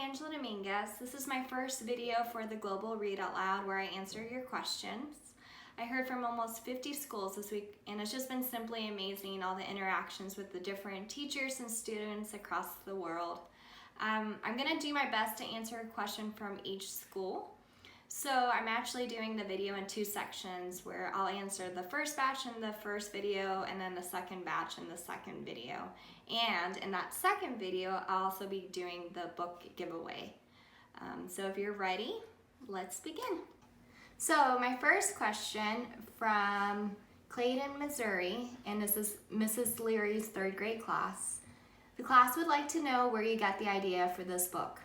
Angela Dominguez. This is my first video for the Global Read Out Loud where I answer your questions. I heard from almost 50 schools this week and it's just been simply amazing, all the interactions with the different teachers and students across the world. I'm going to do my best to answer a question from each school. So I'm actually doing the video in two sections where I'll answer the first batch in the first video and then the second batch in the second video. And in that second video, I'll also be doing the book giveaway. So if you're ready, let's begin. So my first question from Clayton, Missouri, and this is Mrs. Leary's third grade class. The class would like to know where you got the idea for this book.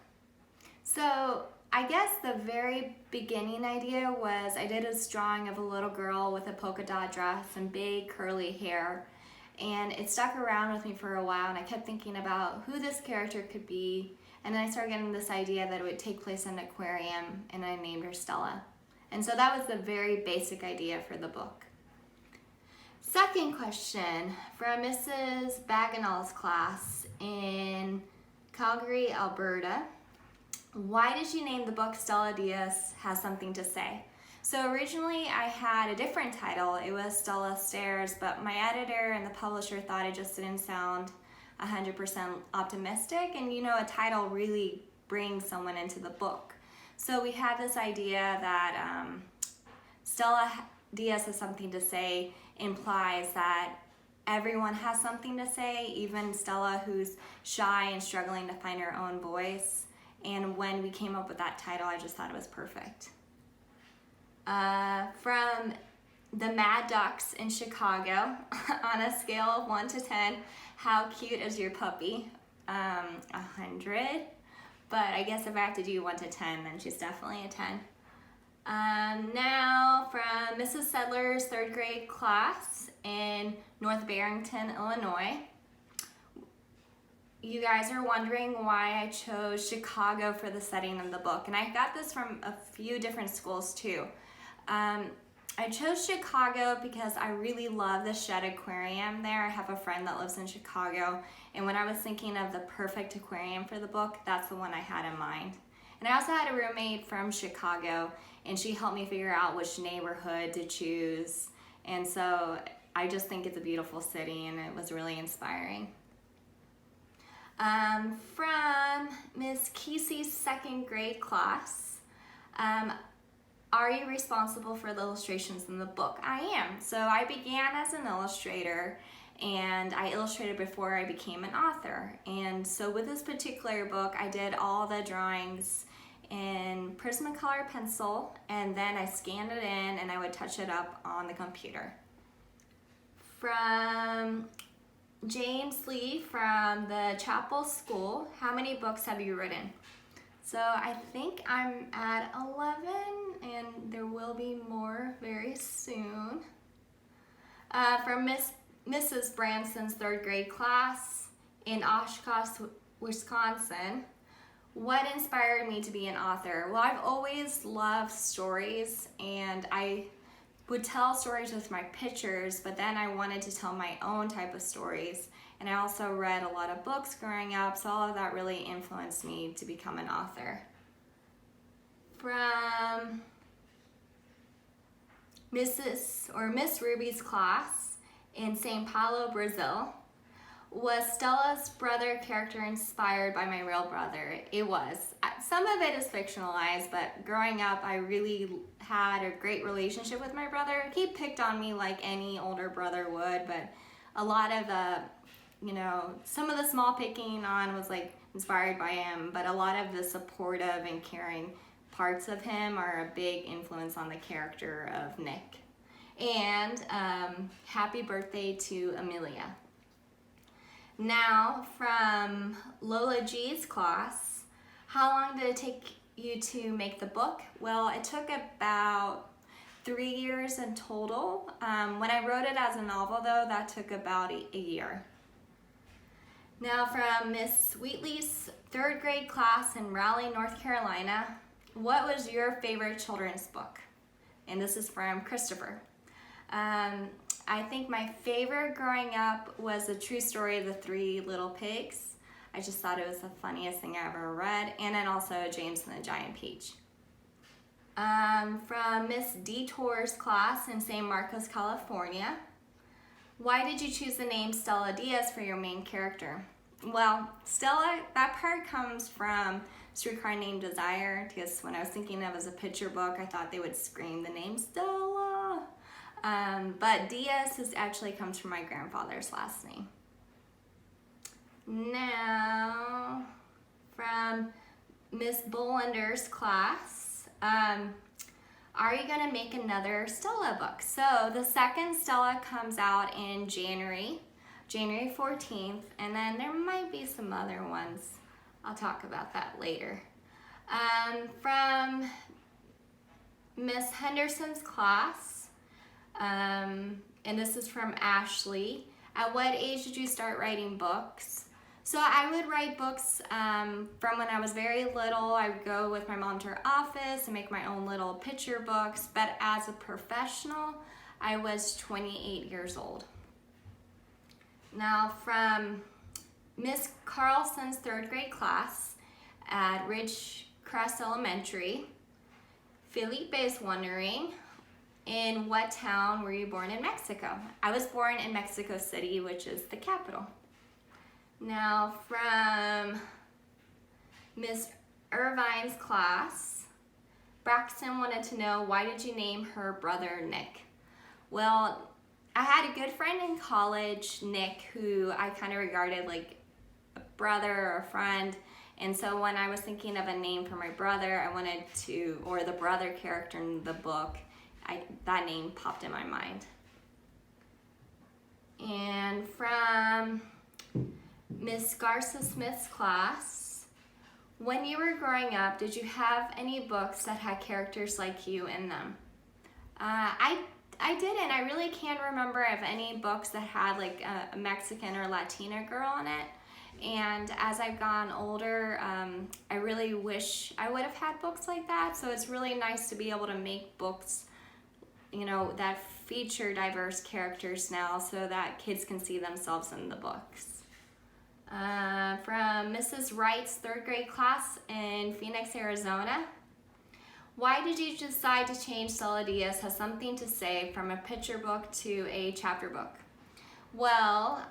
So I guess the very beginning idea was I did this drawing of a little girl with a polka dot dress and big curly hair, and it stuck around with me for a while, and I kept thinking about who this character could be, and then I started getting this idea that it would take place in an aquarium, and I named her Stella. And so that was the very basic idea for the book. Second question from Mrs. Bagnall's class in Calgary, Alberta. Why did you name the book Stella DIAZ Has Something to Say? So originally I had a different title. It was Stella Stares, but my editor and the publisher thought it just didn't sound 100% optimistic, and you know, a title really brings someone into the book. So we had this idea that Stella DIAZ Has Something to Say implies that everyone has something to say, even Stella, who's shy and struggling to find her own voice. And when we came up with that title, I just thought it was perfect. From the Mad Ducks in Chicago, on a scale of 1 to 10, how cute is your puppy? 100. But I guess if I have to do 1 to 10, then she's definitely a 10. Now from Mrs. Sedler's third grade class in North Barrington, Illinois. You guys are wondering why I chose Chicago for the setting of the book, and I got this from a few different schools too. I chose Chicago because I really love the Shed Aquarium there. I have a friend that lives in Chicago, and when I was thinking of the perfect aquarium for the book, that's the one I had in mind. And I also had a roommate from Chicago, and she helped me figure out which neighborhood to choose, and so I just think it's a beautiful city, and it was really inspiring. From Miss Kesey's second grade class, are you responsible for the illustrations in the book? I am. So I began as an illustrator, and I illustrated before I became an author. And so with this particular book, I did all the drawings in Prismacolor pencil, and then I scanned it in and I would touch it up on the computer. From James Lee from the Chapel School, how many books have you written? So I think I'm at 11, and there will be more very soon. From Mrs. Branson's third grade class in Oshkosh, Wisconsin, what inspired me to be an author? Well, I've always loved stories, and I would tell stories with my pictures, but then I wanted to tell my own type of stories. And I also read a lot of books growing up, so all of that really influenced me to become an author. From Miss Ruby's class in Sao Paulo, Brazil, was Stella's brother character inspired by my real brother? It was. Some of it is fictionalized, but growing up I really had a great relationship with my brother. He picked on me like any older brother would, but a lot of the, some of the small picking on was like inspired by him, but a lot of the supportive and caring parts of him are a big influence on the character of Nick. And happy birthday to Amelia. Now from Lola G's class, how long did it take you to make the book? Well, it took about 3 years in total. When I wrote it as a novel though, that took about a year. Now from Miss Wheatley's third grade class in Raleigh, North Carolina, what was your favorite children's book? And this is from Christopher. I think my favorite growing up was The True Story of the Three Little Pigs. I I just thought it was the funniest thing I ever read. And then also James and the Giant Peach. From Miss Detour's class in San Marcos, California. Why did you choose the name Stella Diaz for your main character? Well, Stella, that part comes from Streetcar Named Desire, because when I was thinking of it as a picture book, I thought they would scream the name Stella. But Diaz actually comes from my grandfather's last name. Now, from Miss Bollander's class, are you going to make another Stella book? So the second Stella comes out in January 14th, and then there might be some other ones. I'll talk about that later. From Miss Henderson's class, and this is from Ashley. At what age did you start writing books? So I would write books from when I was very little. I would go with my mom to her office and make my own little picture books. But as a professional, I was 28 years old. Now from Miss Carlson's third grade class at Ridgecrest Elementary, Felipe is wondering, in what town were you born in Mexico? I was born in Mexico City, which is the capital. Now from Miss Irvine's class, Braxton wanted to know, why did you name her brother Nick? Well, I had a good friend in college, Nick, who I kind of regarded like a brother or a friend. And so when I was thinking of a name for my brother, I wanted to, or the brother character in the book, that name popped in my mind. And from Miss Garza Smith's class, when you were growing up, did you have any books that had characters like you in them? I didn't. I really can't remember of any books that had like a Mexican or Latina girl in it. And as I've gone older, I really wish I would have had books like that. So it's really nice to be able to make books, you know, that feature diverse characters now so that kids can see themselves in the books. From Mrs. Wright's third grade class in Phoenix, Arizona. Why did you decide to change Stella Diaz Has Something to Say from a picture book to a chapter book? Well,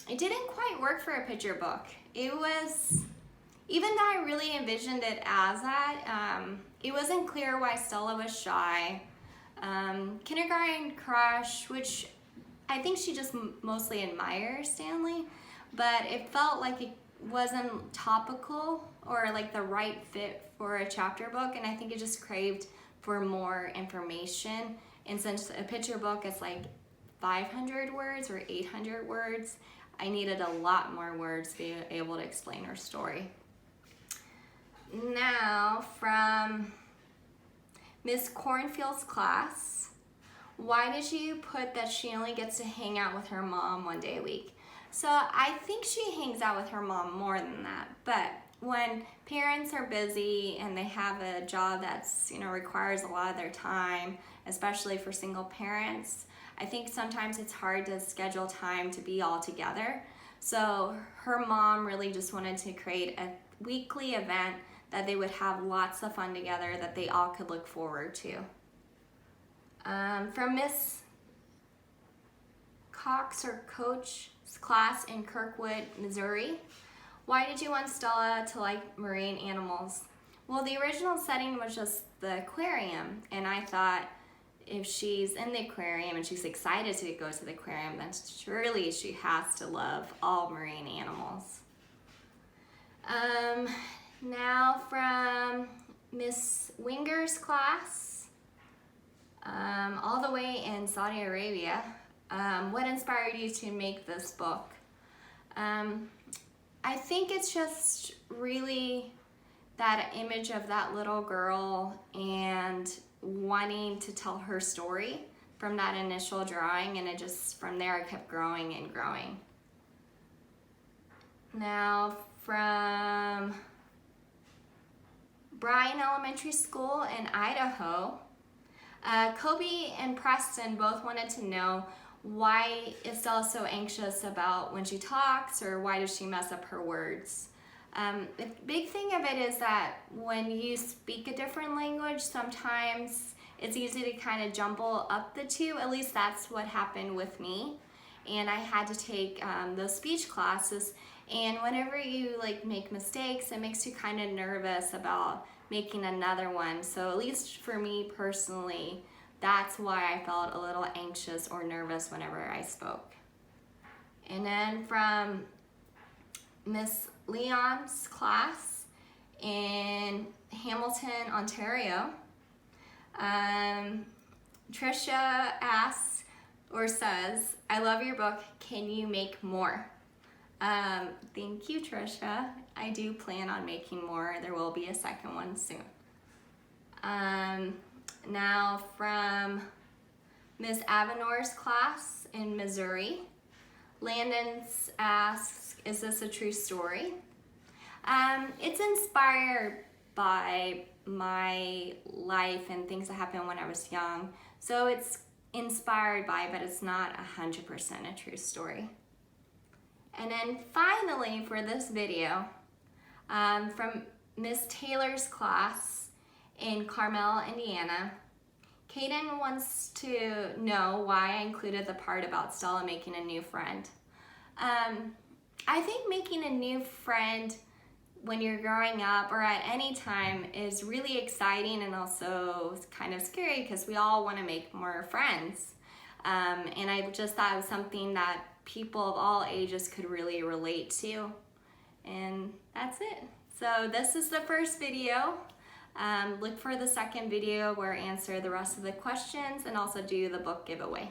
it didn't quite work for a picture book. It was, even though I really envisioned it as that, it wasn't clear why Stella was shy. Kindergarten crush, which I think she just mostly admires Stanley, but it felt like it wasn't topical or like the right fit for a chapter book, and I think it just craved for more information. And since a picture book is like 500 words or 800 words, I needed a lot more words to be able to explain her story. Now from Miss Cornfield's class, why did you put that she only gets to hang out with her mom one day a week? So I think she hangs out with her mom more than that, but when parents are busy and they have a job that's, you know, requires a lot of their time, especially for single parents, I think sometimes it's hard to schedule time to be all together. So her mom really just wanted to create a weekly event that they would have lots of fun together that they all could look forward to. From Miss Cox or Coach's class in Kirkwood, Missouri, why did you want Stella to like marine animals? Well, the original setting was just the aquarium, and I thought if she's in the aquarium and she's excited to go to the aquarium, then surely she has to love all marine animals. Now from Miss Winger's class, all the way in Saudi Arabia, what inspired you to make this book? I think it's just really that image of that little girl and wanting to tell her story from that initial drawing, and it just, from there, it kept growing and growing. Now from Bryan Elementary School in Idaho, Kobe and Preston both wanted to know, why is Stella so anxious about when she talks, or why does she mess up her words? The big thing of it is that when you speak a different language, sometimes it's easy to kind of jumble up the two. At least that's what happened with me. And I had to take those speech classes. And whenever you like make mistakes, it makes you kind of nervous about making another one. So at least for me personally, that's why I felt a little anxious or nervous whenever I spoke. And then from Miss Leon's class in Hamilton, Ontario, Trisha asks or says, "I love your book, can you make more?" Thank you, Trisha. I do plan on making more. There will be a second one soon. Now from Ms. Avanor's class in Missouri, Landon asks, "Is this a true story?" It's inspired by my life and things that happened when I was young. So it's inspired by, but it's not 100% a true story. And then finally for this video, from Miss Taylor's class in Carmel, Indiana, Kaden wants to know why I included the part about Stella making a new friend. I think making a new friend when you're growing up or at any time is really exciting and also kind of scary because we all want to make more friends. And I just thought it was something that people of all ages could really relate to. And that's it. So this is the first video. Look for the second video where I answer the rest of the questions and also do the book giveaway.